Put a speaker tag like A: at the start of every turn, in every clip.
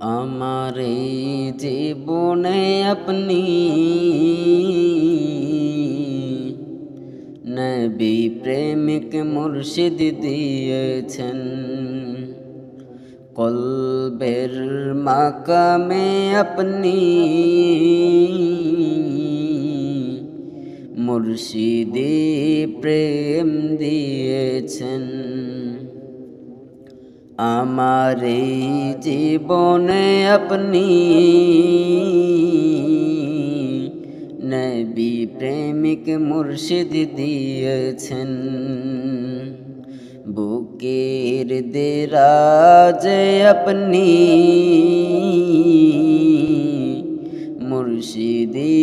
A: আমার এই জীবনে আপনি নবী প্রেমিক মুর্শিদ দিয়েছেন। কলবের মাকামে আপনি মুর্শিদি প্রেম দিয়েছেন। আমার এই জীবনে আপনি নবী প্রেমিক মুর্শিদ দিয়েছেন। বুকের দেরাজে আপনি মুর্শিদি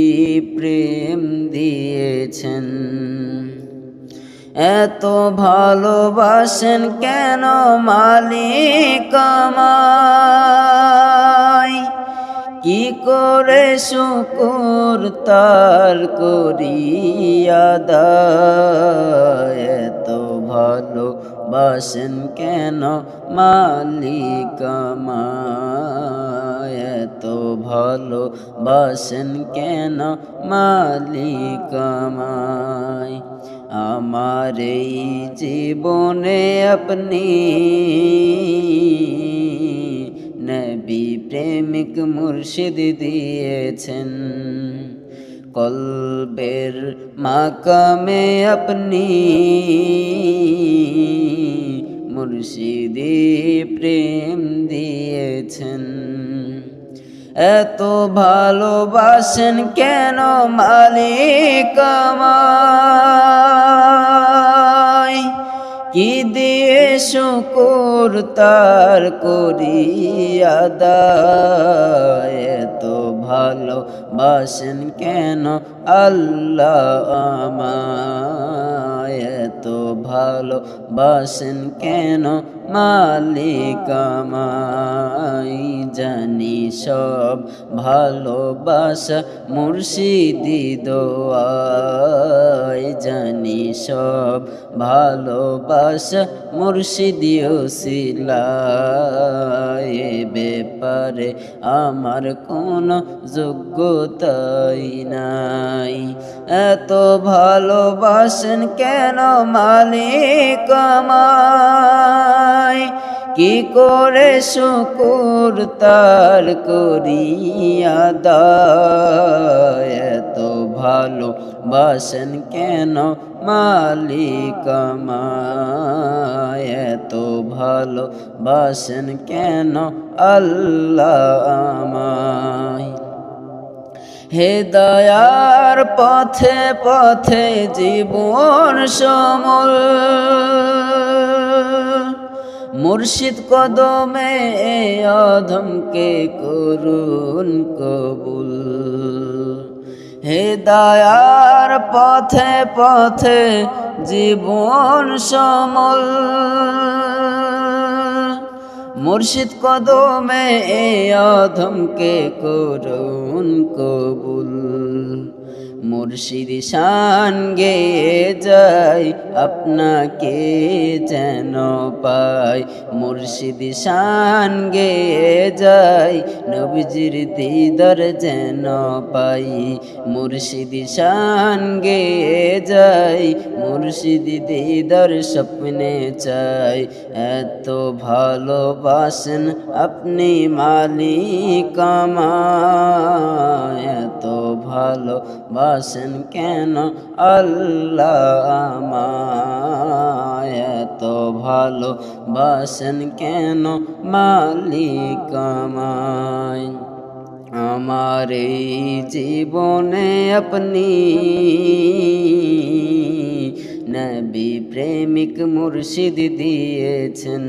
A: প্রেম দিয়েছেন। এত ভালোবাসেন কেন মালিক আমায়, কি করে শুকর তার করি আদায়। এত ভালোবাসেন কেন মালিক আমায়, এত ভালোবাসেন কেন মালিক আমায়। আমার এই জীবনে আপনি নবী প্রেমিক মুর্শিদ দিয়েছেন। কলবের মাকামে আপনি মুর্শিদি প্রেম দিয়েছেন। এত ভালোবাসেন কেন মালিক আমায়, কি দিয়ে শুকর তার করি আদায়। এত ভালোবাসেন কেন আল্লাহ আমায়, এত ভালোবাসেন কেন মালিক আমায়। জানি সব ভালোবাসা মুর্শিদি দোয়ায়, জানি সব ভালোবাসা মুর্শিদি ওসিলায়। এ ব্যাপারে আমার কোনো যোগ্যতাই নাই। এত ভালোবাসেন কেন মালিক আমায়, কি করে শুকর তার করি আদায়। এত ভালোবাসেন কেন মালিক আমায়, এত ভালোবাসেন কেন আল্লাহ আমায়। হেদায়ার পথে পথে জীবন সমল, মুর্শিদ কদমে অধমকে করুন কবুল। হেদায়ার পথে পথে জীবন সমল, মুর্শিদ কদমে অধমকে করুন কবুল। মুর্শিদ শান গেয়ে যাই আপনাকে যেন পাই, মুর্শিদ শান গেয়ে যাই নবীজির দিদার যেন পাই। মুর্শিদ শান গেয়ে যাই মুর্শিদ দিদার স্বপ্নে চাই। এত ভালোবাসেন আপনি মালিক আমায়, এত ভালোবাসেন কেন আল্লাহ আমায়, এত ভালোবাসেন কেন মালিক আমায়। আমার এই জীবনে আপনি নবী প্রেমিক মুর্শিদ দিয়েছেন।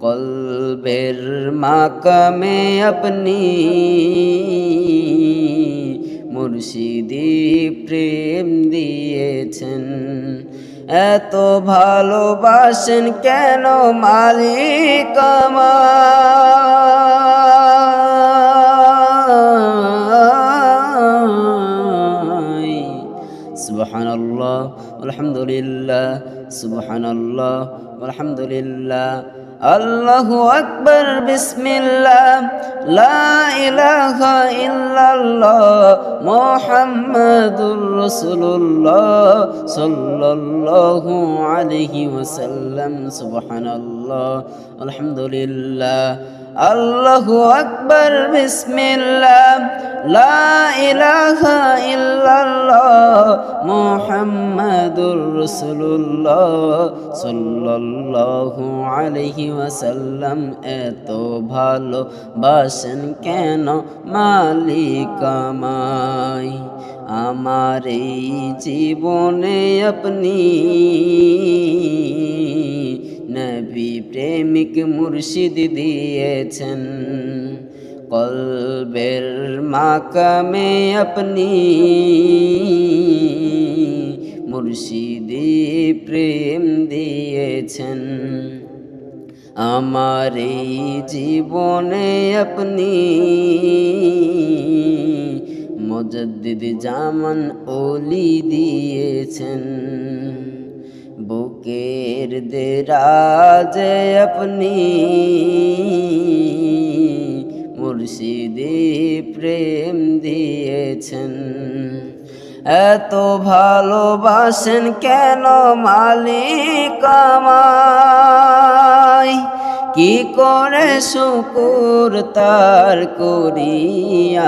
A: কলবের মাকামে আপনি মুর্শিদি প্রেম দিয়েছেন। এত ভালোবাসেন কেন মালিক আমায়। সুবহানাল্লাহ আলহামদুলিল্লাহ, সুবহানাল্লাহ আলহামদুলিল্লাহ, আল্লাহু আকবার বিসমিল্লাহ লা ইলাহা ইল্লাল্লাহ মুহাম্মাদুর রাসূলুল্লাহ সাল্লাল্লাহু আলাইহি ওয়াসাল্লাম সুবহানাল্লাহ আলহামদুলিল্লাহ আল্লাহু আকবার বিসমিল্লাহ লা ইলাহা ইল্লাল্লাহ মুহাম্মাদুর রাসূলুল্লাহ সাল্লাল্লাহু আলাইহি ওয়াসাল্লাম এত ভালো বাসেন কেন মালিক আমায় আমার এই জীবনে আপনি নবী প্রেমিক মুর্শিদ দিয়েছেন কলবের মাকামে আপনি মুর্শিদি প্রেম দিয়েছেন আমার এই জীবনে আপনি মুজাদ্দিদ জামান ওলি দিয়েছেন বুকের দেরাজে আপনি মুর্শিদি প্রেম দিয়েছেন এত ভালোবাসেন কেন মালিক আমায় কি করে শুকুর তার করি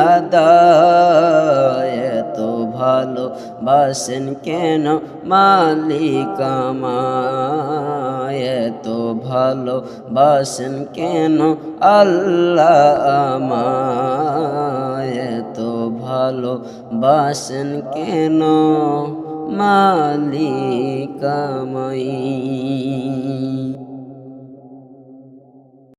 A: আদায় এত ভালোবাসেন কেন মালিক আমায় এত ভালোবাসেন কেন আল্লাহ আমায় এত ভালোবাসেন কেন মালিক আমায়